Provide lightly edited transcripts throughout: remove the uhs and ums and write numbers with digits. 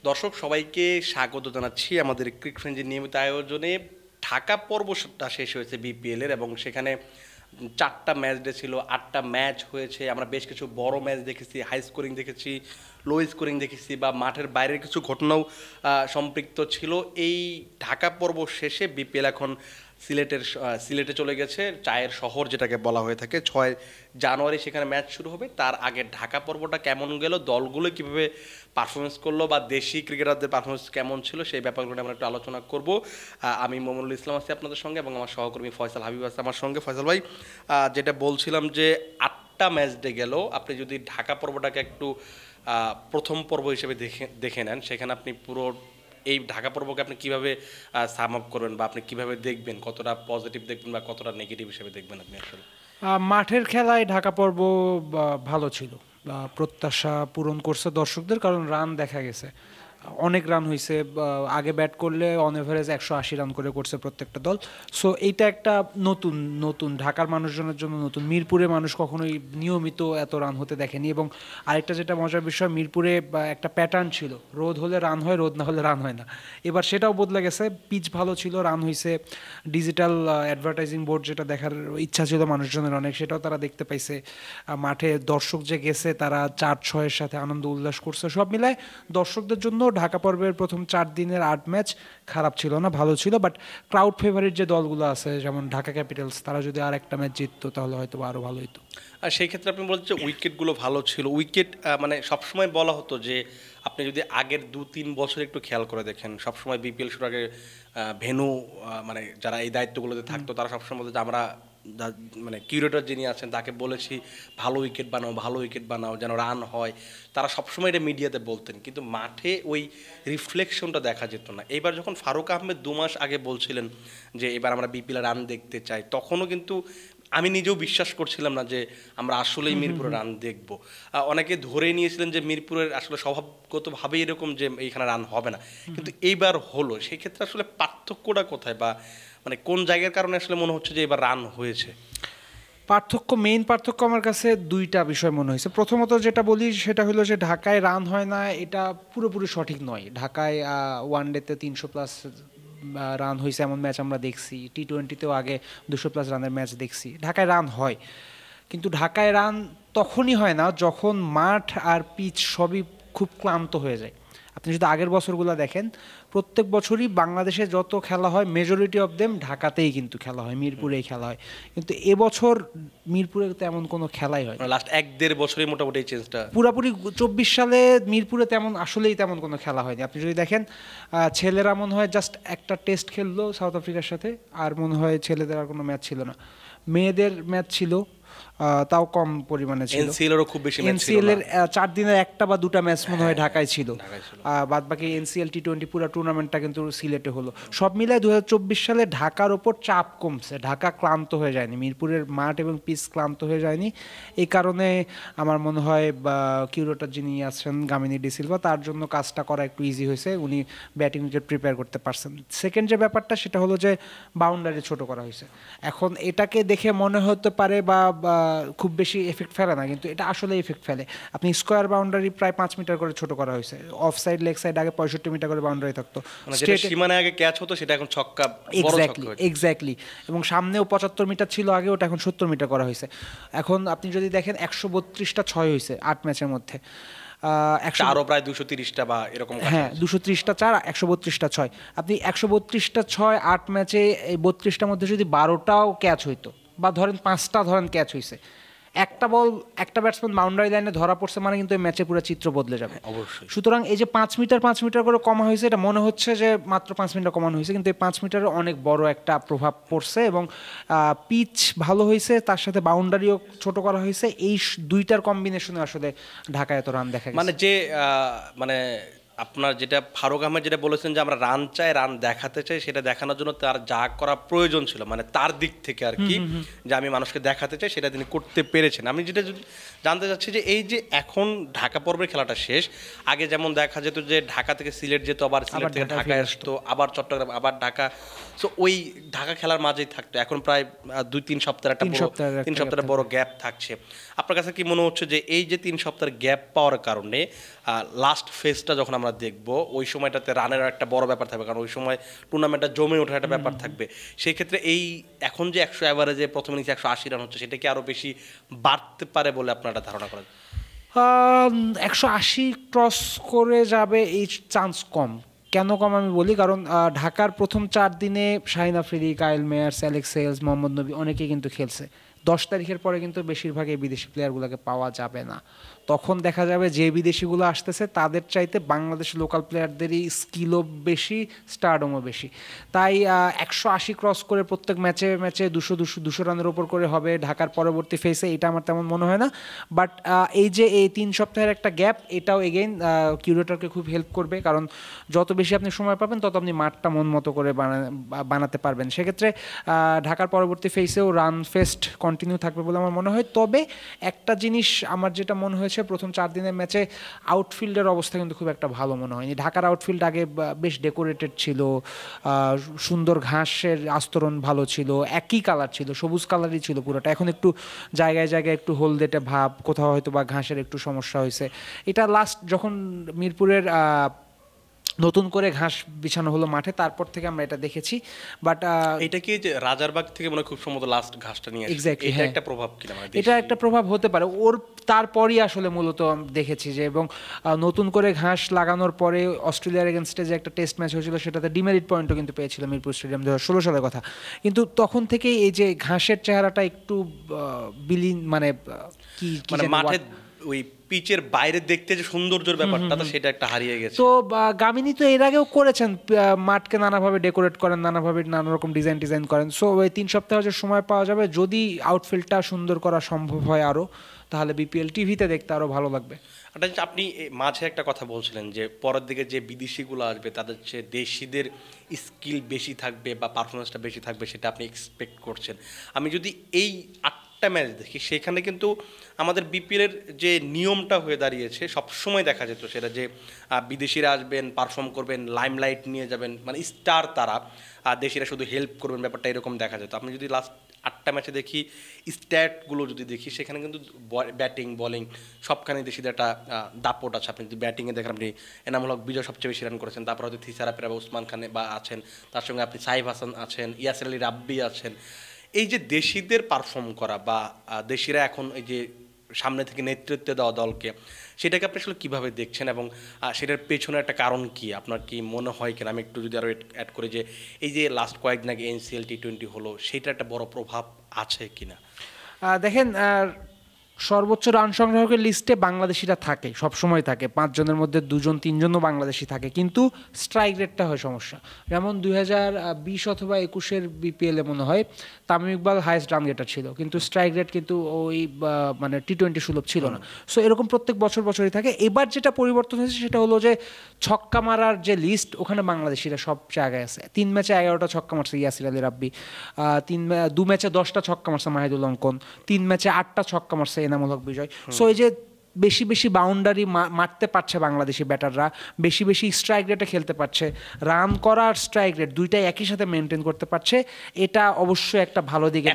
দর্শক সবাইকে স্বাগত জানাচ্ছি আমাদের ক্রিক ফ্রেন্ডের নিয়মিত আয়োজনে। ঢাকা পর্বটা শেষ হয়েছে বিপিএল এর, এবং সেখানে 4টা ম্যাচ ডে ছিল, 8টা ম্যাচ হয়েছে। আমরা বেশ কিছু বড় ম্যাচ দেখেছি, হাই স্কোরিং দেখেছি, লো স্কোরিং দেখেছি, বা মাঠের বাইরের কিছু ঘটনাও সম্পৃক্ত ছিল। এই ঢাকা পর্ব শেষে বিপিএল এখন সিলেটে চলে গেছে, চায়ের শহর যেটাকে বলা হয়ে থাকে। 6 জানুয়ারি সেখানে ম্যাচ শুরু হবে। তার আগে ঢাকা পর্বটা কেমন গেল, দলগুলো কীভাবে পারফরমেন্স করলো, বা দেশি ক্রিকেটারদের পারফরমেন্স কেমন ছিল, সেই ব্যাপারগুলো আমরা একটু আলোচনা করব। আমি মোমিনুল ইসলাম আছি আপনাদের সঙ্গে, এবং আমার সহকর্মী ফয়সাল হাবিব আছে আমার সঙ্গে। ফয়সাল ভাই, যেটা বলছিলাম যে 8টা ম্যাচ ডে গেল, আপনি যদি ঢাকা পর্বটাকে একটু প্রথম পর্ব হিসেবে দেখে নেন, সেখানে আপনি পুরো এই ঢাকা পর্বকে আপনি কীভাবে সাম আপ করবেন, বা আপনি কীভাবে দেখবেন, কতটা পজিটিভ দেখবেন বা কতটা নেগেটিভ হিসেবে দেখবেন আপনি আসলে? মাঠের খেলায় ঢাকা পর্ব ভালো ছিল, প্রত্যাশা পূরণ করছে দর্শকদের, কারণ রান দেখা গেছে, অনেক রান হয়েছে। আগে ব্যাট করলে অন এভারেজ 180 রান করে করছে প্রত্যেকটা দল। সো এইটা একটা নতুন নতুন ঢাকার মানুষজনের জন্য নতুন। মিরপুরে মানুষ কখনোই নিয়মিত এত রান হতে দেখেনি। এবং আরেকটা যেটা মজার বিষয়, মিরপুরে একটা প্যাটার্ন ছিল, রোদ হলে রান হয়, রোদ না হলে রান হয় না। এবার সেটাও বদলে গেছে, পিচ ভালো ছিল, রান হয়েছে। ডিজিটাল অ্যাডভার্টাইজিং বোর্ড যেটা দেখার ইচ্ছা ছিল মানুষজনের অনেক, সেটাও তারা দেখতে পাইছে। মাঠে দর্শক যে গেছে, তারা 4-6-এর সাথে আনন্দ উল্লাস করছে। সব মিলায় দর্শকদের জন্য ঢাকা পর্বের প্রথম 4 দিনের 8 ম্যাচ খারাপ ছিল না, ভালো ছিল। বাট ক্রাউড ফেভারিট যে দলগুলো আছে, যেমন ঢাকা ক্যাপিটালস, তারা যদি আর একটা ম্যাচ জিততো তাহলে হয়তো আরও ভালো হতো। আর সেই ক্ষেত্রে আপনি বলছেন যে উইকেটগুলো ভালো ছিল। উইকেট মানে সবসময় বলা হতো যে আপনি যদি আগের 2-3 বছর একটু খেয়াল করে দেখেন, সবসময় বিপিএল শুরু আগে ভেন্যু মানে যারা এই দায়িত্বগুলোতে থাকতো, তারা সবসময় বলতো যে আমরা মানে কিউরেটর যিনি আছেন তাকে বলেছি ভালো উইকেট বানাও, ভালো উইকেট বানাও, যেন রান হয়। তারা সবসময় এটা মিডিয়াতে বলতেন, কিন্তু মাঠে ওই রিফ্লেকশনটা দেখা যেত না। এইবার যখন ফারুক আহমেদ 2 মাস আগে বলছিলেন যে এবার আমরা বিপিএল রান দেখতে চাই, তখনও কিন্তু আমি নিজেও বিশ্বাস করছিলাম না যে আমরা আসলেই মিরপুরে রান দেখব। অনেকে ধরে নিয়েছিলেন যে মিরপুরের আসলে স্বভাবগতভাবেই এরকম যে এইখানে রান হবে না, কিন্তু এইবার হলো। সেই ক্ষেত্রে আসলে পার্থক্যটা কোথায়, বা মানে কোন জায়গার কারণে আসলে মনে হচ্ছে যে এবার রান হয়েছে? মেইন পার্থক্য আমার কাছে 2টা বিষয় মনে হয়েছে। প্রথমত যেটা বলি সেটা হলো যে ঢাকায় রান হয় না, এটা পুরোপুরি সঠিক নয়। ঢাকায় ওয়ানডেতে 300+ রান হয়েছে এমন ম্যাচ আমরা দেখছি, T20তেও আগে 200+ রানের ম্যাচ দেখছি। ঢাকায় রান হয়, কিন্তু ঢাকায় রান তখনই হয় না যখন মাঠ আর পিচ সবই খুব ক্লান্ত হয়ে যায়। আপনি যদি আগের বছরগুলো দেখেন, প্রত্যেক বছরই বাংলাদেশে যত খেলা হয় মেজরিটি অফ দেম ঢাকাতেই কিন্তু খেলা হয়, মিরপুরেই খেলা হয়। কিন্তু এবছর মিরপুরে তেমন কোনো খেলাই হয়, লাস্ট 1-1.5 বছরই মোটামুটি এই চেঞ্জটা পুরাপুরি। 24 সালে মিরপুরে তেমন কোনো খেলা হয়নি। আপনি যদি দেখেন, ছেলেরা মনে হয় জাস্ট একটা টেস্ট খেললো সাউথ আফ্রিকার সাথে, আর মনে হয় ছেলেদের আর কোনো ম্যাচ ছিল না। মেয়েদের ম্যাচ ছিল, তাও কম পরিমাণে ছিল। এনসিএলেরও খুব বেশি ম্যাচ ছিল এনসিএল এর 4 দিনের 1টা বা 2টা ম্যাচ মনে হয় ঢাকায় ছিল। বাদ বাকি এনসিএল T20 পুরো টুর্নামেন্টটা কিন্তু সিলেটে হলো। সব মিলায় 2024 সালে ঢাকার ওপর চাপ কমছে, ঢাকা ক্লান্ত হয়ে যায়নি, মিরপুরের মাঠ এবং পিচ ক্লান্ত হয়ে যায়নি। এই কারণে আমার মনে হয় কিউরেটর যিনি আছেন গামিনী ডি সিলভা, তার জন্য কাজটা করা একটু ইজি হয়েছে, উনি ব্যাটিং উইকেট প্রিপেয়ার করতে পারছেন। সেকেন্ড যে ব্যাপারটা সেটা হলো যে বাউন্ডারি ছোট করা হয়েছে। এখন এটাকে দেখে মনে হতে পারে বা খুব বেশি এফেক্ট ফেলে না, কিন্তু এটা আসলে এফেক্ট ফেলে। আপনি স্কোয়ার বাউন্ডারি প্রায় 5 মিটার করে ছোট করা হয়েছে। অফ সাইড লেগ সাইড আগে 65 মিটার করে বাউন্ডারি থাকতো, সীমানায় আগে ক্যাচ হতো, সেটা এখন ছক্কা, এক্স্যাক্টলি। এবং সামনেও 75 মিটার ছিল আগে, ওটা এখন 70 মিটার করা হয়েছে। এখন আপনি যদি দেখেন 132টা 6 হয়েছে 8 ম্যাচের মধ্যে, আরো প্রায় 230টা বা এরকম। হ্যাঁ, 230টা 4, 132টা 6। আপনি 132টা 6 8 ম্যাচে, এই 32টার মধ্যে যদি 12টাও ক্যাচ হইতো, বা ধরেন 5টা ধরেন ক্যাচ হয়েছে, একটা বল একটা ব্যাটসম্যান বাউন্ডারি লাইনে ধরা পড়ছে মানে কিন্তু এই ম্যাচে পুরো চিত্র বদলে যাবে অবশ্যই। সুতরাং এই যে 5 মিটার করে কমা হয়েছে, এটা মনে হচ্ছে যে মাত্র 5 মিটার কমানো হয়েছে, কিন্তু এই 5 মিটারে অনেক বড় একটা প্রভাব পড়ছে। এবং পিচ ভালো হয়েছে, তার সাথে বাউন্ডারিও ছোট করা হয়েছে। এই 2টার কম্বিনেশনে আসলে ঢাকায় এত রান দেখা গেছে। মানে যে মানে আপনার যেটা ফারুক আহমেদ যেটা বলেছেন যে আমরা রান চাই, রান দেখাতে চাই, সেটা দেখানোর জন্য তার যা করা প্রয়োজন ছিল, মানে তার দিক থেকে আর কি, যে আমি মানুষকে দেখাতে চাই, সেটা তিনি করতে পেরেছেন। আমি যেটা জানতে চাচ্ছি যে এই যে এখন ঢাকা পর্বের খেলাটা শেষ, আগে যেমন দেখা যেত যে ঢাকা থেকে সিলেট যেত, আবার সিলেট থেকে ঢাকায় আসতো, আবার চট্টগ্রাম, আবার ঢাকা, সো ওই ঢাকা খেলার মাঝেই থাকতো। এখন প্রায় 2-3 সপ্তাহের একটা 3 সপ্তাহের বড় গ্যাপ থাকছে। আপনার কাছে কি মনে হচ্ছে যে এই যে 3 সপ্তাহের গ্যাপ পাওয়ার কারণে লাস্ট ফেজটা যখন আমরা দেখব, ওই সময়টাতে রানের একটা বড় ব্যাপার থাকবে, কারণ ওই সময় টুর্নামেন্টটা জমে ওঠার একটা ব্যাপার থাকবে। সেই ক্ষেত্রে এই এখন যে 100 অ্যাভারেজে প্রথম ইনিংসে 180 রান হচ্ছে, সেটা কি আরও বেশি বাড়তে পারে বলে আপনার একটা ধারণা করেন? 180 ক্রস করে যাবে এই চান্স কম। কেন কম আমি বলি, কারণ ঢাকার প্রথম 4 দিনে Shaheen Afridi, Kyle Mayers, Alex Hales, Mohammad Nabi অনেকেই কিন্তু খেলছে। 10 তারিখের পরে কিন্তু বেশিরভাগ এই বিদেশি প্লেয়ারগুলোকে পাওয়া যাবে না। তখন দেখা যাবে যে বিদেশিগুলো আসতেছে তাদের চাইতে বাংলাদেশের লোকাল প্লেয়ারদেরই স্কিলও বেশি, স্টারডমও বেশি। তাই 180 ক্রস করে প্রত্যেক ম্যাচে ম্যাচে 200 রানের ওপর করে হবে ঢাকার পরবর্তী ফেসে, এটা আমার তেমন মনে হয় না। বাট এই যে এই 3 সপ্তাহের একটা গ্যাপ, এটাও এগেইন কিউরেটরকে খুব হেল্প করবে, কারণ যত বেশি আপনি সময় পাবেন তত আপনি মাঠটা মন মতো করে বানাতে পারবেন। সেক্ষেত্রে ঢাকার পরবর্তী ফেসেও রান ফেস্ট কন্টিনিউ থাকবে বলে আমার মনে হয়। তবে একটা জিনিস আমার যেটা মনে হয়েছে, প্রথম 4 দিনের ম্যাচে আউটফিল্ডের অবস্থা কিন্তু খুব একটা ভালো মনে হয়নি। ঢাকার আউটফিল্ড আগে বেশ ডেকোরেটেড ছিল, সুন্দর ঘাসের আস্তরণ ভালো ছিল, একই কালার ছিল, সবুজ কালারই ছিল পুরোটা। এখন একটু জায়গায় জায়গায় একটু হলদেটে ভাব, কোথাও হয়তো বা ঘাসের একটু সমস্যা হয়েছে। এটা লাস্ট যখন মিরপুরের নতুন করে ঘাস বিছানো হলো মাঠে, তারপর থেকে আমরা এটা দেখেছি। বাট এটা কি যে রাজারবাগ থেকে মনে হয় খুব সম্ভবত লাস্ট ঘাসটা নিয়ে আসে, এক্স্যাক্টলি, এটা হ্যাঁ, একটা প্রভাব কিনা? এটা একটা প্রভাব হতে পারে ওর। তারপরই আসলে মূলত দেখেছি যে, এবং নতুন করে ঘাস লাগানোর পরে অস্ট্রেলিয়ার এগেনস্টে যে একটা টেস্ট ম্যাচ হয়েছিল, সেটাতে ডিমেরিট পয়েন্টও কিন্তু পেয়েছিল মিরপুর স্টেডিয়াম 2016 সালের কথা। কিন্তু তখন থেকেই এই যে ঘাসের চেহারাটা একটু বিলীন, মানে কি মানে মাঠে ওই পিচের বাইরে দেখতে যে সৌন্দর্যের ব্যাপারটা, তো সেটা একটা হারিয়ে গেছে। তো গামিনী তো এর আগেও করেছেন, মাঠকে নানাভাবে ডেকোরেট করেন, নানাভাবে নানা রকম ডিজাইন করেন। সো ওই 3 সপ্তাহ যে সময় পাওয়া যাবে, যদি আউটফিল্ডটা সুন্দর করা সম্ভব হয় আরও, তাহলে বিপিএল টিভিতে দেখতে আরও ভালো লাগবে। আপনি মাঝে একটা কথা বলছিলেন যে পরের দিকে যে বিদেশিগুলো আসবে তাদের চেয়ে দেশিদের স্কিল বেশি থাকবে বা পারফরমেন্সটা বেশি থাকবে, সেটা আপনি এক্সপেক্ট করছেন। আমি যদি এই 8টা ম্যাচ দেখি, সেখানে কিন্তু আমাদের বিপিএলের যে নিয়মটা হয়ে দাঁড়িয়েছে, সবসময় দেখা যেত সেটা যে বিদেশিরা আসবেন, পারফর্ম করবেন, লাইমলাইট নিয়ে যাবেন, মানে স্টার তারা, আর দেশিরা শুধু হেল্প করবেন, ব্যাপারটা এরকম দেখা যেত। আপনি যদি লাস্ট 8টা ম্যাচে দেখি, স্ট্যাটগুলো যদি দেখি, সেখানে কিন্তু ব্যাটিং বোলিং সবখানে দেশিদের একটা দাপট আছে। আপনি যদি ব্যাটিংয়ে দেখেন, আপনি এনামুল হক বিজয় সবচেয়ে বেশি রান করেছেন, তারপর হয়তো থিসারা পেরা, ওসমান খানে বা আছেন, তার সঙ্গে আপনি সাইফ হাসান আছেন, ইয়াসির আলী রাব্বি আছেন। এই যে দেশিদের পারফর্ম করা বা দেশিরা এখন এই যে সামনে থেকে নেতৃত্ব দেওয়া দলকে, সেটাকে আপনি আসলে কীভাবে দেখছেন এবং সেটার পেছনে একটা কারণ কি আপনার কি মনে হয় কিনা? আমি একটু যদি আরও অ্যাড করি যে এই যে লাস্ট কয়েকদিন আগে NCL T20 হলো, সেটার একটা বড় প্রভাব আছে কিনা? দেখেন, সর্বোচ্চ রান সংগ্রাহকের লিস্টে বাংলাদেশিরা থাকে, সবসময় থাকে, 5 জনের মধ্যে 2জন 3জনও বাংলাদেশি থাকে, কিন্তু স্ট্রাইক রেটটা হয় সমস্যা। যেমন 2020 অথবা 21-এর বিপিএলে মনে হয় তামিম ইকবাল হাইয়েস্ট রান গেটার ছিল, কিন্তু স্ট্রাইক রেট কিন্তু ওই মানে T20 সুলভ ছিল না। সো এরকম প্রত্যেক বছরই থাকে। এবার যেটা পরিবর্তন হয়েছে সেটা হলো যে ছক্কা মারার যে লিস্ট, ওখানে বাংলাদেশিরা সব জায়গায় আছে। 3 ম্যাচে 11টা ছক্কা মারছে ইয়াসির আলী রাব্বি, 2 ম্যাচে 10টা ছক্কা মারছে মাহিদুল অঙ্কন, 3 ম্যাচে 8টা ছক্কা মারছে এনামুল হক বিজয়। সো এই যে বেশি বেশি বাউন্ডারি মারতে পারছে বাংলাদেশি ব্যাটাররা, বেশি বেশি স্ট্রাইক রেটে খেলতে পারছে, রান করার স্ট্রাইক রেট দুইটাই একই সাথে মেনটেন করতে পারছে, এটা অবশ্যই একটা ভালো দিকে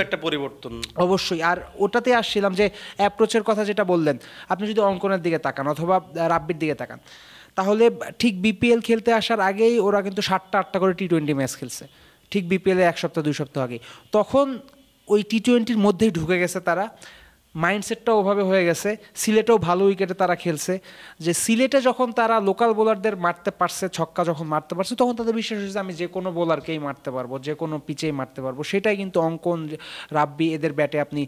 একটা পরিবর্তন অবশ্যই। আর ওটাতে আসছিলাম যে অ্যাপ্রোচের কথা যেটা বললেন, আপনি যদি অঙ্কনের দিকে তাকান অথবা রাব্বির দিকে তাকান, তাহলে ঠিক বিপিএল খেলতে আসার আগেই ওরা কিন্তু 7টা 8টা করে T20 ম্যাচ খেলছে, ঠিক বিপিএলে 1 সপ্তাহ 2 সপ্তাহ আগে। তখন ওই T20-র মধ্যেই ঢুকে গেছে তারা, মাইন্ডসেটটাও ওভাবে হয়ে গেছে। সিলেটেও ভালো উইকেটে তারা খেলছে, যে সিলেটে যখন তারা লোকাল বোলারদের মারতে পারছে, ছক্কা যখন মারতে পারছে, তখন তাদের বিশ্বাস হয়েছে আমি যে কোনো বোলারকেই মারতে পারবো, যে কোনো পিচেই মারতে পারবো। সেটাই কিন্তু অঙ্কন, রাব্বি এদের ব্যাটে আপনি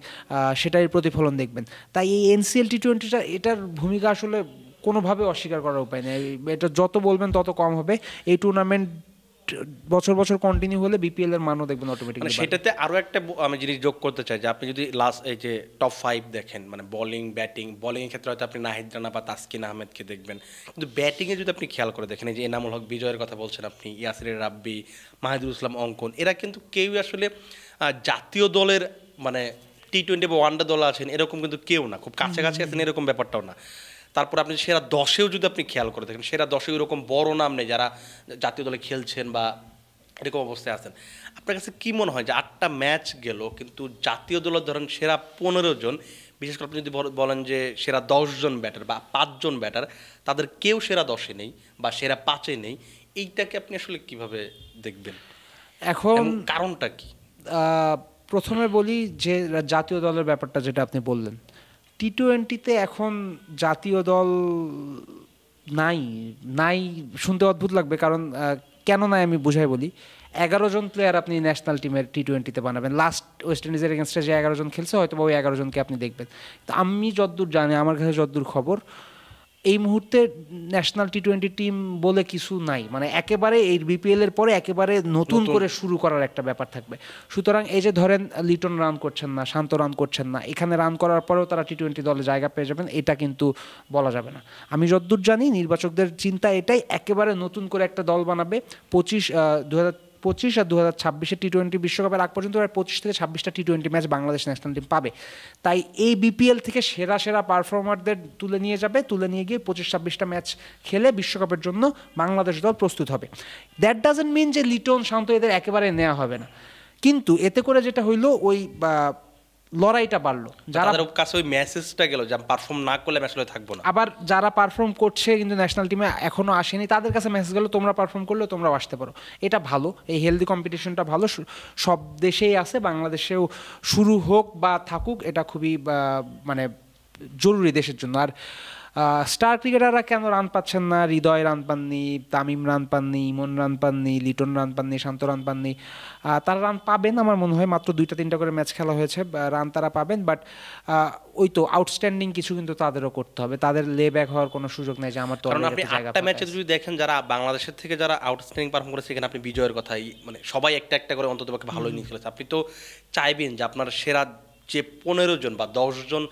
সেটাই প্রতিফলন দেখবেন। তাই এই NCL T20টা, এটার ভূমিকা আসলে কোনোভাবে অস্বীকার করার উপায় নেই। এটা যত বলবেন তত কম হবে। এই টুর্নামেন্ট বছর কন্টিনিউ হলে বিপিএল এর মানও দেখবেন অটোমেটিক্যালি। সেটাতে আরও একটা আমি জিনিস যোগ করতে চাই যে আপনি যদি লাস্ট এই যে টপ 5 দেখেন, মানে বোলিং বোলিংয়ের ক্ষেত্রে হয়তো আপনি নাহিদ রানা বা তাসকিন আহমেদকে দেখবেন, কিন্তু ব্যাটিংয়ে যদি আপনি খেয়াল করে দেখেন, এই যে এনামুল হক বিজয়ের কথা বলছেন আপনি, ইয়াসির রাব্বি, মাহিদুল ইসলাম অঙ্কন, এরা কিন্তু কেউই আসলে জাতীয় দলের মানে T20 বা ওয়ানডে দল আছেন এরকম কিন্তু কেউ না, খুব কাছাকাছি আছেন এরকম ব্যাপারটাও না। তারপর আপনি সেরা 10-এও যদি আপনি খেয়াল করে দেখেন, সেরা 10-এও এরকম বড় নাম নেই যারা জাতীয় দলে খেলছেন বা এরকম অবস্থায় আছেন। আপনার কাছে কি মনে হয় যে 8টা ম্যাচ গেল, কিন্তু জাতীয় দলের ধরেন সেরা 15 জন বিশেষ করে আপনি যদি বলেন যে সেরা 10 জন ব্যাটার বা 5 জন ব্যাটার, তাদের কেউ সেরা 10-এ নেই বা সেরা 5-এ নেই, এইটাকে আপনি আসলে কিভাবে দেখবেন, এখন কারণটা কি? প্রথমে বলি যে জাতীয় দলের ব্যাপারটা যেটা আপনি বললেন, টি-20-তে এখন জাতীয় দল নাই নাই শুনতে অদ্ভুত লাগবে, কারণ কেন নাই আমি বুঝাই বলি। 11 জন প্লেয়ার আপনি ন্যাশনাল টিমের টি-20-তে বানাবেন। লাস্ট ওয়েস্ট ইন্ডিজের এগেনস্টে যে 11 জন খেলছে হয়তো বা ওই 11 জনকে আপনি দেখবেন। তো আমি যতদূর জানি, আমার কাছে যতদূর খবর, এই মুহূর্তে ন্যাশনাল টি-20 টিম বলে কিছু নাই, মানে একেবারে এই বিপিএল এর পরে একেবারে নতুন করে শুরু করার একটা ব্যাপার থাকবে। সুতরাং এই যে ধরেন লিটন রান করছেন না, শান্ত রান করছেন না, এখানে রান করার পরেও তারা টি-20 দলে জায়গা পেয়ে যাবেন, এটা কিন্তু বলা যাবে না। আমি যতদূর জানি নির্বাচকদের চিন্তা এটাই, একেবারে নতুন করে একটা দল বানাবে। 2025 আর 2026 টি-20 বিশ্বকাপের আগ পর্যন্ত 25 থেকে 26টা টি-20 ম্যাচ বাংলাদেশ ন্যাশনাল টিম পাবে। তাই এই বিপিএল থেকে সেরা সেরা পারফর্মারদের তুলে নিয়ে যাবে, তুলে নিয়ে গিয়ে 25-26টা ম্যাচ খেলে বিশ্বকাপের জন্য বাংলাদেশ দল প্রস্তুত হবে। দ্যাট ডাজন্ট মিন যে লিটন, শান্ত এদের একেবারে নেওয়া হবে না, কিন্তু এতে করে যেটা হইলো ওই লড়াইটা বাড়লো, যারা কাছে ওই মেসেজটা গেল যে পারফর্ম না করলে আমি আসলে থাকবো না। আবার যারা পারফর্ম করছে কিন্তু ন্যাশনাল টিমে এখনো আসেনি, তাদের কাছে মেসেজ গেল তোমরা পারফর্ম করলে তোমরাও আসতে পারো। এটা ভালো, এই হেলদি কম্পিটিশনটা ভালো, সব দেশেই আছে, বাংলাদেশেও শুরু হোক বা থাকুক, এটা খুবই মানে জরুরি দেশের জন্য। আর স্টার ক্রিকেটাররা কেন রান পাচ্ছেন না? হৃদয় রান পাননি, তামিম রান পাননি, ইমন রান পাননি, লিটন রান পাননি, শান্ত রান পাননি। তারা রান পাবেন আমার মনে হয়, মাত্র 2-3টা করে ম্যাচ খেলা হয়েছে, রান তারা পাবেন, বাট ওই তো আউটস্ট্যান্ডিং কিছু কিন্তু তাদেরও করতে হবে, তাদের লে ব্যাক হওয়ার কোনো সুযোগ নেই যে আমার তো। কারণ আপনি 8টা ম্যাচে যদি দেখেন যারা বাংলাদেশের থেকে যারা আউটস্ট্যান্ডিং পারফর্ম করেছে, এখানে আপনি বিজয়ের কথাই, মানে সবাই একটা একটা করে অন্তত পক্ষে ভালো ইনিংস খেলেছে। আপনি তো চাইবেন যে আপনার সেরা যে 15 জন বা 10 জন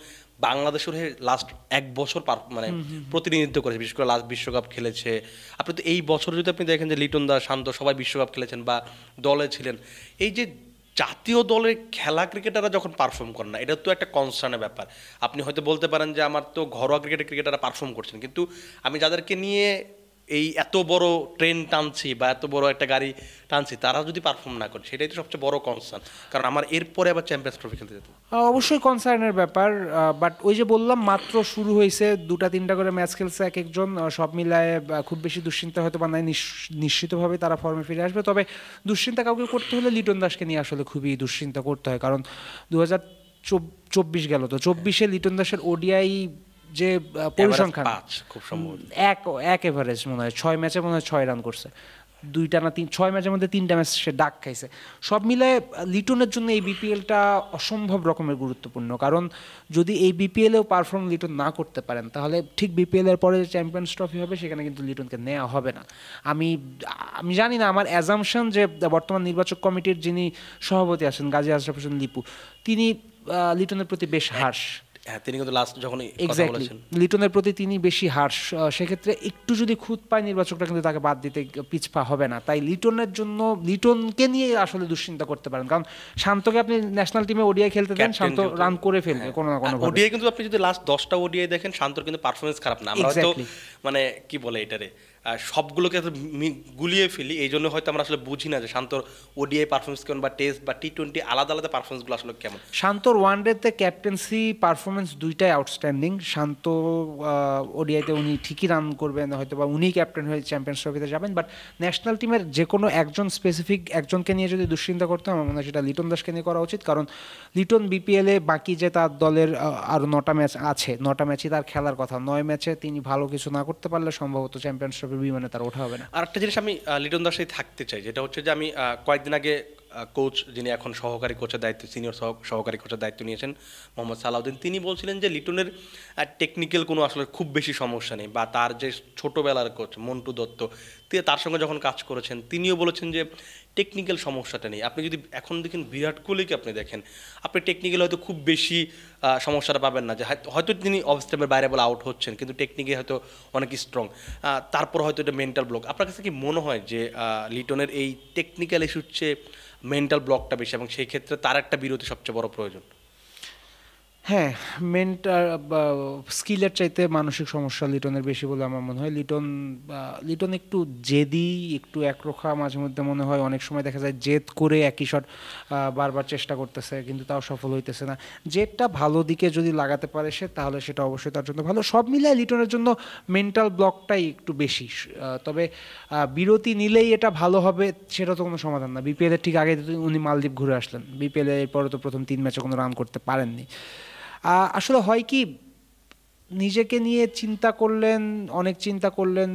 বাংলাদেশের হয়ে লাস্ট 1 বছর মানে প্রতিনিধিত্ব করেছে, বিশেষ করে লাস্ট বিশ্বকাপ খেলেছে। আপনি তো এই বছর যদি আপনি দেখেন যে লিটন দা, শান্ত সবাই বিশ্বকাপ খেলেছেন বা দলে ছিলেন, এই যে জাতীয় দলের খেলা ক্রিকেটাররা যখন পারফর্ম করেন না, এটা তো একটা কনসার্নের ব্যাপার। আপনি হয়তো বলতে পারেন যে আমার তো ঘরোয়া ক্রিকেটাররা পারফর্ম করছেন, কিন্তু আমি যাদেরকে নিয়ে এই এত বড় ট্রেন টানছি বা এত বড় একটা গাড়ি টানছি, তারা যদি পারফর্ম না করে, সেটাই তো সবচেয়ে বড় কনসার্ন। কারণ আমার এরপরে আবার চ্যাম্পিয়ন্স ট্রফি খেলতে যেত। অবশ্যই কনসার্নের ব্যাপার, বাট ওই যে বললাম মাত্র শুরু হয়েছে, 2-3টা করে ম্যাচ খেলছে এক একজন, সব মিলায় খুব বেশি দুশ্চিন্তা হয়তো বা নাই, নিশ্চিতভাবে তারা ফর্মে ফিরে আসবে। তবে দুশ্চিন্তা কাউকে করতে হলে লিটন দাসকে নিয়ে আসলে খুবই দুশ্চিন্তা করতে হয়, কারণ 2024 গেল, তো 24-এ লিটন দাসের ওডিআই যে পরিসংখ্যান খুব সম্ভব এক এভারেজ মনে হয় 6 ম্যাচে মনে হয় 6 রান করছে, 6 ম্যাচের মধ্যে 3টা ম্যাচ সে ডাক খাইছে। সব মিলায় লিটনের জন্য এই বিপিএলটা অসম্ভব রকমের গুরুত্বপূর্ণ, কারণ যদি এই বিপিএলেও পারফর্ম লিটন না করতে পারেন, তাহলে ঠিক বিপিএলের পরে যে চ্যাম্পিয়ন্স ট্রফি হবে সেখানে কিন্তু লিটনকে নেওয়া হবে না। আমি জানি না, আমার অ্যাজাম্পশন যে বর্তমান নির্বাচক কমিটির যিনি সভাপতি আছেন গাজী আশরাফ হোসেন লিপু, তিনি লিটনের প্রতি বেশ হার্শ। হ্যাঁ, তিনি কিন্তু লাস্ট যখন এক্স্যাক্টলি লিটনের প্রতি তিনি বেশি হার্শ, সেক্ষেত্রে একটু যদি খুঁত পায় নির্বাচকরা কিন্তু তাকে বাদ দিতে পিছপা হবে না। তাই লিটনের জন্য, লিটনকে নিয়ে আসলে দুশ্চিন্তা করতে পারেন, কারণ শান্তকে আপনি ন্যাশনাল টিমে ওডিআই খেলতে দেন, শান্ত রান করে ফেলবে কোনো না কোনো। ওডিআই কিন্তু আপনি যদি লাস্ট 10টা ওডিআই দেখেন, শান্তর কিন্তু পারফরমেন্স খারাপ না। আমরা হয়তো মানে কি বলে এটারে সবগুলোকে গুলিয়ে ফেলি, এই জন্য হয়তো আমরা আসলে বুঝি না যে শান্তর ওডিআই পারফরমেন্স কেমন বা টেস্ট বা টি-20 আলাদা আলাদা পারফরমেন্সগুলো আসলে কেমন। শান্তর ওয়ানডেতে ক্যাপ্টেন্সি পারফরমেন্স দুইটাই আউটস্ট্যান্ডিং। শান্ত ওডিআইতে উনি ঠিকই রান করবেন, হয়তো বা উনি ক্যাপ্টেন হয়ে চ্যাম্পিয়ন্স ট্রফিতে যাবেন, বাট ন্যাশনাল টিমের যে কোনো একজন স্পেসিফিক একজনকে নিয়ে যদি দুশ্চিন্তা করতে হয়, আমার মনে হয় সেটা লিটন দাসকে নিয়ে করা উচিত। কারণ লিটন বিপিএলে বাকি যে তার দলের আরও 9টা ম্যাচ আছে, 9টা ম্যাচই তার খেলার কথা, 9 ম্যাচে তিনি ভালো কিছু না করতে পারলে সম্ভবত চ্যাম্পিয়ন্স ট্রফির বিমানে তার ওঠা হবে না। আর একটা জিনিস আমি লিটন দাসেই থাকতে চাই, যেটা হচ্ছে যে আমি কয়েকদিন আগে কোচ, যিনি এখন সহকারী কোচের দায়িত্ব, সিনিয়র সহকারী কোচের দায়িত্ব নিয়েছেন, মোহাম্মদ সালাউদ্দিন, তিনি বলছিলেন যে লিটনের টেকনিক্যাল কোনো আসলে খুব বেশি সমস্যা নেই, বা তার যে ছোটোবেলার কোচ মন্টু দত্ত, তার সঙ্গে যখন কাজ করেছেন তিনিও বলেছেন যে টেকনিক্যাল সমস্যাটা নেই। আপনি যদি এখন দেখেন বিরাট কোহলিকে আপনি দেখেন, আপনি টেকনিক্যাল হয়তো খুব বেশি সমস্যাটা পাবেন না, যে হয়তো তিনি অফ স্টেপের বাইরে বলে আউট হচ্ছেন, কিন্তু টেকনিকে হয়তো অনেক স্ট্রং, তারপর হয়তো এটা মেন্টাল ব্লক। আপনার কাছে কি মনে হয় যে লিটনের এই টেকনিক্যাল ইস্যুর চেয়ে মেন্টাল ব্লকটা বেশি, এবং সেই ক্ষেত্রে তার একটা বিরতি সবচেয়ে বড় প্রয়োজন? হ্যাঁ, মেন্টাল বা স্কিলের চাইতে মানসিক সমস্যা লিটনের বেশি বলে আমার মনে হয়। লিটন একটু জেদি, একটু একরোখা, মাঝে মধ্যে মনে হয় অনেক সময় দেখা যায় জেদ করে একই শট বারবার চেষ্টা করতেছে কিন্তু তাও সফল হইতেছে না। জেদটা ভালো দিকে যদি লাগাতে পারে সে, তাহলে সেটা অবশ্যই তার জন্য ভালো। সব মিলিয়ে লিটনের জন্য মেন্টাল ব্লকটাই একটু বেশি। তবে বিরতি নিলেই এটা ভালো হবে সেটা তো কোনো সমাধান না। বিপিএলের ঠিক আগে উনি মালদ্বীপ ঘুরে আসলেন, বিপিএলের এরপরে তো প্রথম 3 ম্যাচে কোনো রান করতে পারেননি। আসলে হয় কি, নিজেকে নিয়ে চিন্তা করলেন, অনেক চিন্তা করলেন,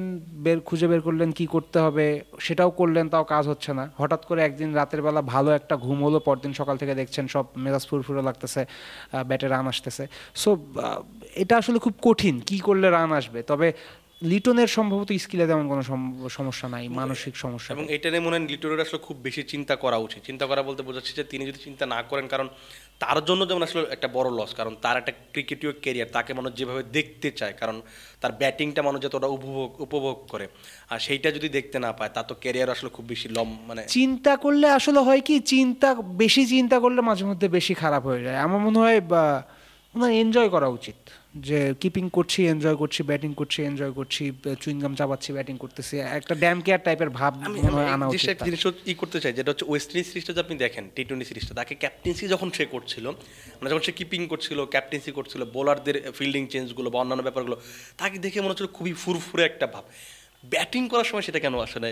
খুঁজে বের করলেন কি করতে হবে, সেটাও করলেন, তাও কাজ হচ্ছে না। হঠাৎ করে একদিন রাতের বেলা ভালো একটা ঘুম হলো, পরদিন সকাল থেকে দেখছেন সব মেজাজ ফুরফুরে লাগতেছে, ব্যাটে রান আসতেছে। সো এটা আসলে খুব কঠিন কি করলে রান আসবে। তবে লিটনের সম্ভবত স্কিলে তেমন কোনো সমস্যা নাই, মানসিক সমস্যা। এবং এটা নিয়ে মনে হয় লিটনের আসলে খুব বেশি চিন্তা করা উচিত। চিন্তা করা বলতে বোঝাচ্ছে যে তিনি যদি চিন্তা না করেন, কারণ তার জন্য যেমন আসলে একটা বড় লস, কারণ তার একটা ক্রিকেটীয় কেরিয়ার, তাকে মানুষ যেভাবে দেখতে চায়, কারণ তার ব্যাটিংটা মানুষ যতটা উপভোগ করে, আর সেইটা যদি দেখতে না পায় তার তো ক্যারিয়ার আসলে খুব বেশি মানে চিন্তা করলে আসলে হয় কি, বেশি চিন্তা করলে মাঝে মধ্যে বেশি খারাপ হয়ে যায়। আমার মনে হয় ওনার এনজয় করা উচিত, যে কিপিং করছি এনজয় করছি, ব্যাটিং করছি এনজয় করছি, চুইংগাম চাবাচ্ছি ব্যাটিং করতেছি, একটা ড্যাম কেয়ার টাইপের ভাব মনে হয় আনা উচিত। একটা জিনিস করতে চাই, যেটা হচ্ছে ওয়েস্ট ইন্ডিজ সিরিজটা যদি আপনি দেখেন, টি-20 সিরিজটা, তাকে ক্যাপ্টেন্সি যখন সে করছিল, মানে যখন সে কিপিং করছিল, ক্যাপ্টেন্সি করছিল, বোলারদের ফিল্ডিং চেঞ্জগুলো বা অন্যান্য ব্যাপারগুলো, তাকে দেখে মনে হচ্ছিল খুবই ফুরফুরে একটা ভাব। ব্যাটিং করার সময় সেটা কেন আসলে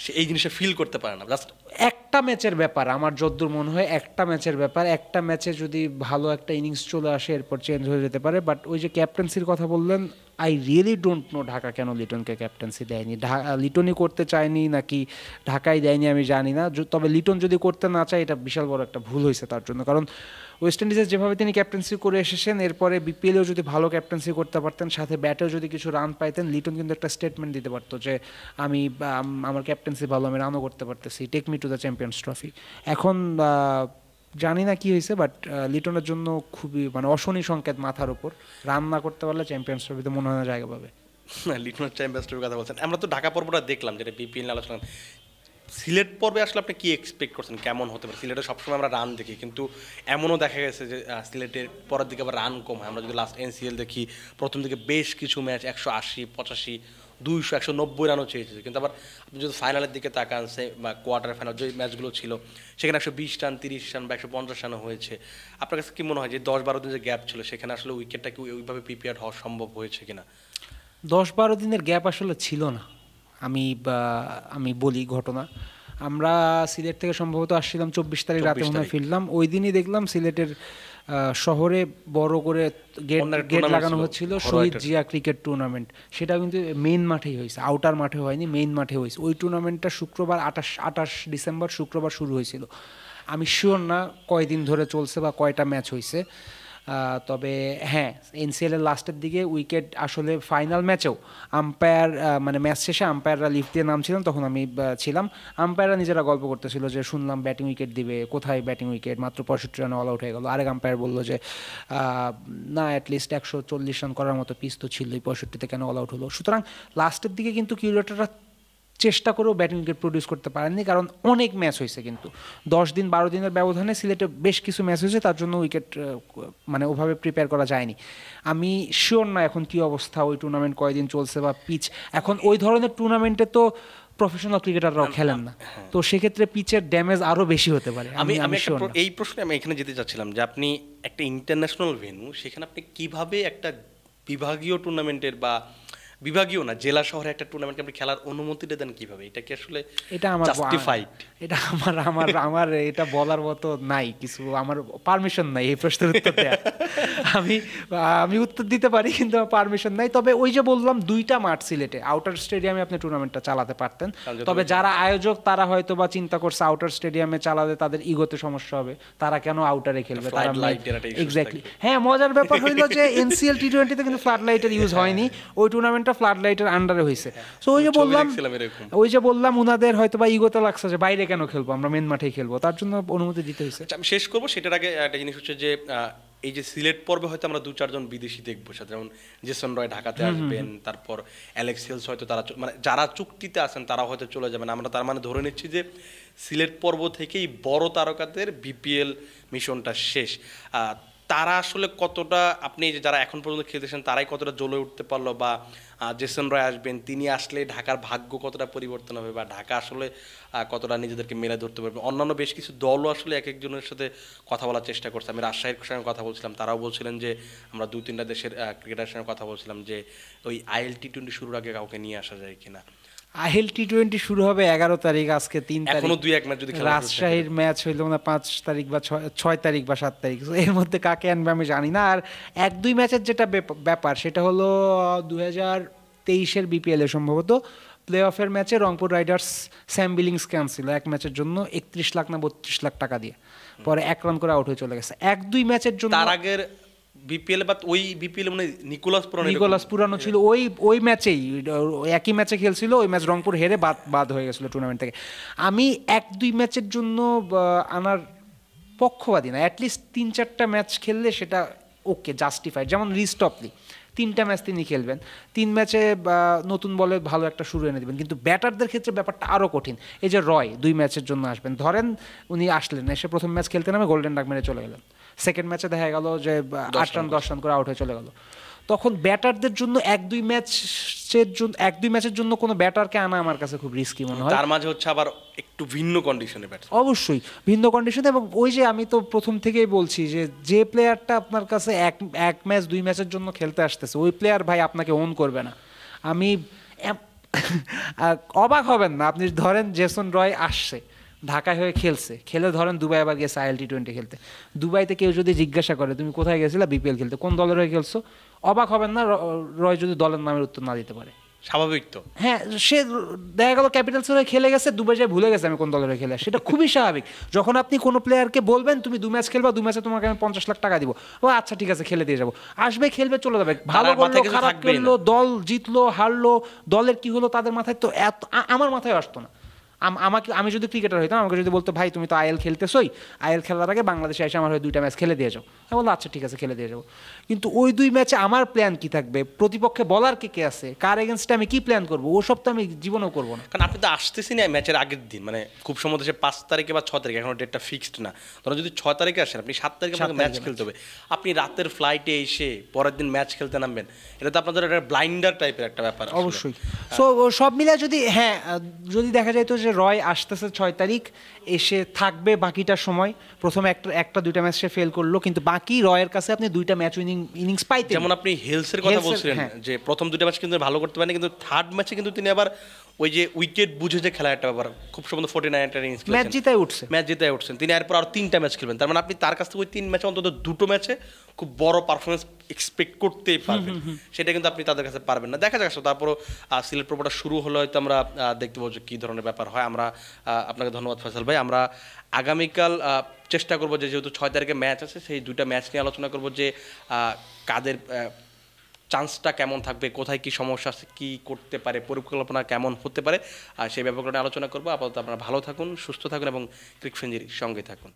সে এই জিনিসটা ফিল করতে পারে না। জাস্ট একটা ম্যাচের ব্যাপার, আমার যতদূর মনে হয় একটা ম্যাচের ব্যাপার। একটা ম্যাচে যদি ভালো একটা ইনিংস চলে আসে এরপর চেঞ্জ হয়ে যেতে পারে। বাট ওই যে ক্যাপ্টেন্সির কথা বললেন, I really don't know Dhaka কেন লিটনকে ক্যাপ্টেন্সি দেয়নি। লিটনই করতে চায়নি নাকি ঢাকায় দেয়নি আমি জানি না। তবে লিটন যদি করতে না চায়, এটা বিশাল বড় একটা ভুল হয়েছে তার জন্য। কারণ ওয়েস্ট ইন্ডিজের যেভাবে তিনি ক্যাপ্টেন্সি করে এসেছেন, এরপরে বিপিএলেও যদি ভালো ক্যাপ্টেন্সি করতে পারতেন, সাথে ব্যাটেও যদি কিছু রান পাইতেন, লিটন কিন্তু একটা স্টেটমেন্ট দিতে পারতো যে আমার ক্যাপ্টেন্সি ভালো, আমি রানও করতে পারতেছি, take me to the Champions Trophy. এখন জানি না কি হয়েছে, বাট লিটনের জন্য খুবই মানে অশনি সংকেত মাথার উপর। রান না করতে পারলে চ্যাম্পিয়ন্স ট্রফিতে মনে হয় না জায়গা পাবে। লিটনের চ্যাম্পিয়ন্স ট্রফির কথা বলছেন। আমরা তো ঢাকা পর্বটা দেখলাম, যেটা বিপিএল আলোচনা। সিলেট পর্বে আসলে আপনি কি এক্সপেক্ট করছেন, কেমন হতে পারে? সিলেটে সবসময় আমরা রান দেখি, কিন্তু এমনও দেখা গেছে যে সিলেটের পরের দিকে আবার রান কম হয়। আমরা যদি লাস্ট এনসিএল দেখি, প্রথম দিকে বেশ কিছু ম্যাচ 180, 85, 200, 190 রানও চেয়েছে, কিন্তু আবার আপনি যদি ফাইনালের দিকে তাকান, বা কোয়ার্টার ফাইনাল যে ম্যাচগুলো ছিল, সেখানে 120 রান, 30 রান বা 150 রানও হয়েছে। আপনার কাছে কি মনে হয় যে 10-12 দিন যে গ্যাপ ছিল, সেখানে আসলে উইকেটটা কি ওইভাবে প্রিপেয়ার হওয়া সম্ভব হয়েছে কিনা? 10-12 দিনের গ্যাপ আসলে ছিল না। আমি বলি ঘটনা, আমরা সিলেট থেকে সম্ভবত আসছিলাম 24 তারিখ রাতে মনে হয় ফিরলাম। ওই দিনই দেখলাম সিলেটের শহরে বড় করে গেট লাগানো হচ্ছিল, শহীদ জিয়া ক্রিকেট টুর্নামেন্ট। সেটা কিন্তু মেইন মাঠেই হয়েছে, আউটার মাঠে হয়নি, মেইন মাঠে হয়েছে। ওই টুর্নামেন্টটা শুক্রবার 28 ডিসেম্বর শুক্রবার শুরু হয়েছিল। আমি শিওর না কয়দিন ধরে চলছে বা কয়টা ম্যাচ হয়েছে। তবে হ্যাঁ, এনসিএলের লাস্টের দিকে উইকেট আসলে ফাইনাল ম্যাচেও আম্পায়ার মানে ম্যাচ শেষে আম্পায়াররা লিফট দিয়ে নামছিলেন, তখন আমি ছিলাম। আম্পায়াররা নিজেরা গল্প করতেছিল যে শুনলাম ব্যাটিং উইকেট দিবে, কোথায় ব্যাটিং উইকেট, মাত্র 65 রানে অল আউট হয়ে গেল। আরেক আম্পায়ার বললো যে না, অ্যাটলিস্ট 140 রান করার মতো পিচ তো ছিলই, 65-তে কেন অল আউট হলো। সুতরাং লাস্টের দিকে কিন্তু কিউরেটররা চেষ্টা করেও ব্যাটিং উইকেট প্রডিউস করতে পারেননি, কারণ অনেক ম্যাচ হয়েছে। কিন্তু 10-12 দিনের ব্যবধানে সিলেটে বেশ কিছু ম্যাচ হয়েছে, তার জন্য উইকেট মানে ওভাবে প্রিপেয়ার করা যায়নি। আমি শিওর না এখন কি অবস্থা, ওই টুর্নামেন্ট কয়দিন চলছে বা পিচ। এখন ওই ধরনের টুর্নামেন্টে তো প্রফেশনাল ক্রিকেটাররাও খেলেন না, তো সেক্ষেত্রে পিচের ড্যামেজ আরও বেশি হতে পারে। আমি এই প্রশ্নে আমি এখানে যেতে চাচ্ছিলাম যে আপনি একটা ইন্টারন্যাশনাল ভেন্যু, সেখানে আপনি কিভাবে একটা বিভাগীয় টুর্নামেন্টের বা বিভাগীয় না, জেলা শহরে একটা টুর্নামেন্টকে আপনি খেলার অনুমতিটা দেন কিভাবে? এটা কি আসলে এটা আমার জাস্টিফাইড? এটা আমার এটা বলার মতো নাই কিছু, আমার পারমিশন নাই এই প্রশ্নের উত্তর দেওয়ার। আমি উত্তর দিতে পারি কিন্তু আমার পারমিশন নাই। তবে ওই যে বললাম, 2টা মাঠ সিলেটে, আউটার স্টেডিয়ামে আপনি টুর্নামেন্টটা চালাতে পারতেন। তবে যারা আয়োজক তারা হয়তো বা চিন্তা করছে আউটার স্টেডিয়ামে চালালে তাদের ইগোতে সমস্যা হবে, তারা কেন আউটারে খেলবে, তারা এক্স্যাক্টলি। হ্যাঁ, মজার ব্যাপার হইলো যে এনসিএল টি20তে কিন্তু ফ্লাড লাইটের ইউজ হয়নি, ওই টুর্নামেন্টটা ফ্লাড লাইটের আন্ডারে হয়েছে। সো ওই যে বললাম উনাদের হয়তো বা ইগোতে লাগছে যে বাইরে কেন খেলবো, আমরা মেন মাঠেই খেলবো, তার জন্য অনুমতি দিতে হয়েছে। আমি শেষ করবো, সেটার আগে একটা জিনিস হচ্ছে যে এই যে সিলেট পর্বে হয়তো আমরা 2-4 জন বিদেশি দেখবো, যেমন জেসন রয় ঢাকাতে আসবেন, তারপর অ্যালেক্স হেলস হয়তো তারা মানে যারা চুক্তিতে আছেন তারা হয়তো চলে যাবেন। আমরা তার মানে ধরে নিচ্ছি যে সিলেট পর্ব থেকেই বড় তারকাদের বিপিএল মিশনটা শেষ। তারা আসলে কতটা, আপনি যে যারা এখন পর্যন্ত খেলতেছেন তারাই কতটা জ্বলে উঠতে পারলো, বা জেসন রয় আসবেন, তিনি আসলে ঢাকার ভাগ্য কতটা পরিবর্তন হবে, বা ঢাকা আসলে কতটা নিজেদেরকে মেলে ধরতে পারবে। অন্যান্য বেশ কিছু দলও আসলে এক একজনের সাথে কথা বলার চেষ্টা করছে। আমি রাজশাহীর সঙ্গে কথা বলছিলাম, তারাও বলছিলেন যে আমরা 2-3টা দেশের ক্রিকেটারের সঙ্গে কথা বলছিলাম যে ওই IL T20 শুরুর আগে কাউকে নিয়ে আসা যায় কিনা। IL T20 শুরু হবে 11 তারিখ, আজকে 3 তারিখ। এখনো 2-1 ম্যাচ যদি খেলা রাজশাহীর ম্যাচ হইলো না 5 তারিখ বা 6 তারিখ বা 7 তারিখ, এর মধ্যে কাকে আনবে আমি জানি না। আর 1-2 ম্যাচের যেটা ব্যাপার সেটা হলো 2023-এর BPL এ সম্ভবত প্লে অফের ম্যাচে রংপুর রাইডার্স স্যাম বিলিংসকে আনছিল এক ম্যাচের জন্য 31 লাখ না 32 লাখ টাকা দিয়ে, পরে 1 রান করে আউট হয়ে চলে গেছে 1-2 ম্যাচের জন্য। তার আগের বিপিএল বা ওই বিপিএল মানে নিকোলাস পুরানো ছিল ওই ম্যাচেই, একই ম্যাচে খেলছিল, ওই ম্যাচ রংপুর হেরে বাদ হয়ে গেছিল টুর্নামেন্ট থেকে। আমি 1-2 ম্যাচের জন্য আনার পক্ষপাতী না, অ্যাটলিস্ট 3-4টা ম্যাচ খেললে সেটা ওকে জাস্টিফাইড। যেমন রিস্টপলি 3টা ম্যাচ তিনি খেলবেন, 3 ম্যাচে নতুন বলে ভালো একটা শুরু এনে দেবেন। কিন্তু ব্যাটারদের ক্ষেত্রে ব্যাপারটা আরও কঠিন। এই যে রয় 2 ম্যাচের জন্য আসবেন, ধরেন উনি আসলেন, এসে প্রথম ম্যাচ খেলতে নামে গোল্ডেন ডাক মেরে চলে গেলেন, সেকেন্ড ম্যাচে দেখা গেল যে 8 রান 10 রান করে আউট হয়ে চলে গেল। তখন ব্যাটারদের জন্য 1-2 ম্যাচের জন্য কোনো ব্যাটারকে আনা আমার কাছে খুব রিস্কি মনে হয়। তার মাঝে হচ্ছে আবার একটু ভিন্ন কন্ডিশনে ব্যাটস, অবশ্যই ভিন্ন কন্ডিশনে। এবং ওই যে আমি তো প্রথম থেকেই বলছি যে প্লেয়ারটা আপনার কাছে এক ম্যাচ 2 ম্যাচের জন্য খেলতে আসতেছে, ওই প্লেয়ার ভাই আপনাকে ওন করবে না। আমি অবাক হবেন না, আপনি ধরেন জেসন রয় আসছে, ঢাকায় হয়ে খেলে ধরেন দুবাই আবার গেছে IL T20 খেলতে। দুবাইতে কেউ যদি জিজ্ঞাসা করে তুমি কোথায় গেছিলা BPL খেলতে, কোন দলের হয়ে খেলছো, অবাক হবেন না রয় যদি দলের নামের উত্তর না দিতে পারে। স্বাভাবিক তো। হ্যাঁ, সে দেখা গেল ক্যাপিটালসের হয়ে খেলে গেছে, দুবাই যায় ভুলে গেছে আমি কোন দলের হয়ে খেলে, সেটা খুবই স্বাভাবিক। যখন আপনি কোনো প্লেয়ারকে বলবেন তুমি 2 ম্যাচ খেলবা, 2 ম্যাচে তোমাকে আমি 50 লাখ টাকা দিব, ও আচ্ছা ঠিক আছে খেলে দিয়ে যাবো, আসবে খেলবে চলে যাবে, ভালো করলো খারাপ করলো, দল জিতলো হারলো, দলের কি হলো তাদের মাথায় তো এত, আমার মাথায় আসতো না। আমি যদি ক্রিকেটার হইতাম, আমাকে যদি বলতো ভাই তুমি তো IL খেলতেছই, IL খেলার আগে বাংলাদেশে এসে আমার হয়ে 2টা ম্যাচ খেলে দিয়ে যাও, আমি বললাম আচ্ছা ঠিক আছে খেলে দিয়ে যাবো। কিন্তু ওই 2 ম্যাচে আমার প্ল্যান কি থাকবে, প্রতিপক্ষে বলার কে আছে, কার এগেনস্টে আমি কি প্ল্যান করবো, ওসব তো আমি জীবনেও করবো না। কারণ আপনি তো আসতেছি না ম্যাচের আগের দিন, মানে খুব সম্ভবত সে 5 তারিখে বা 6 তারিখে, এখন ডেটটা ফিক্সড না। ধরুন যদি 6 তারিখে আসেন, আপনি 7 তারিখে আপনাকে ম্যাচ খেলতে হবে, আপনি রাতের ফ্লাইটে এসে পরের দিন ম্যাচ খেলতে নামবেন, এটা তো আপনাদের একটা ব্লাইন্ডার টাইপের একটা ব্যাপার। অবশ্যই। সো সব মিলে যদি দেখা যায় তো যে রয় আসতেছে 6 তারিখ, এসে থাকবে বাকিটা সময়, প্রথমে একটা 2টা ম্যাচ সে ফেল করলো, কিন্তু বাকি রয়ের কাছে আপনি 2টা ম্যাচ উইনিং ইনিংস পাইতেন। যেমন আপনি হেলসের কথা বলছিলেন যে প্রথম 2টা ম্যাচ কিন্তু ভালো করতে পারেন, কিন্তু থার্ড ম্যাচে কিন্তু তিনি আবার ওই যে উইকেট বুঝে যে খেলা একটা ব্যাপার, খুব সম্ভবত 49 ইনিংস ম্যাচ জিতায় উঠছেন তিনি, এরপর আর 3টা ম্যাচ খেলবেন। তার মানে আপনি তার কাছ থেকে ওই 3 ম্যাচে অন্তত 2টো ম্যাচে খুব বড় পারফরমেন্স এক্সপেক্ট করতেই পারবেন, সেটা কিন্তু আপনি তাদের কাছে পারবেন না। দেখা যাক, তারপরও সিলেট পর্বটা শুরু হলে হয়তো আমরা দেখতে পাবো যে কী ধরনের ব্যাপার হয়। আমরা আপনাকে ধন্যবাদ ফয়সাল ভাই। আমরা আগামীকাল চেষ্টা করবো যে যেহেতু 6 তারিখে ম্যাচ আছে, সেই 2টা ম্যাচ নিয়ে আলোচনা করবো যে কাদের চান্সটা কেমন থাকবে, কোথায় কি সমস্যা আছে, কী করতে পারে, পরিকল্পনা কেমন হতে পারে, সেই ব্যাপারগুলো নিয়ে আলোচনা করবো। আপাতত আপনারা ভালো থাকুন, সুস্থ থাকুন এবং ক্রিক ফ্রেঞ্জির সঙ্গে থাকুন।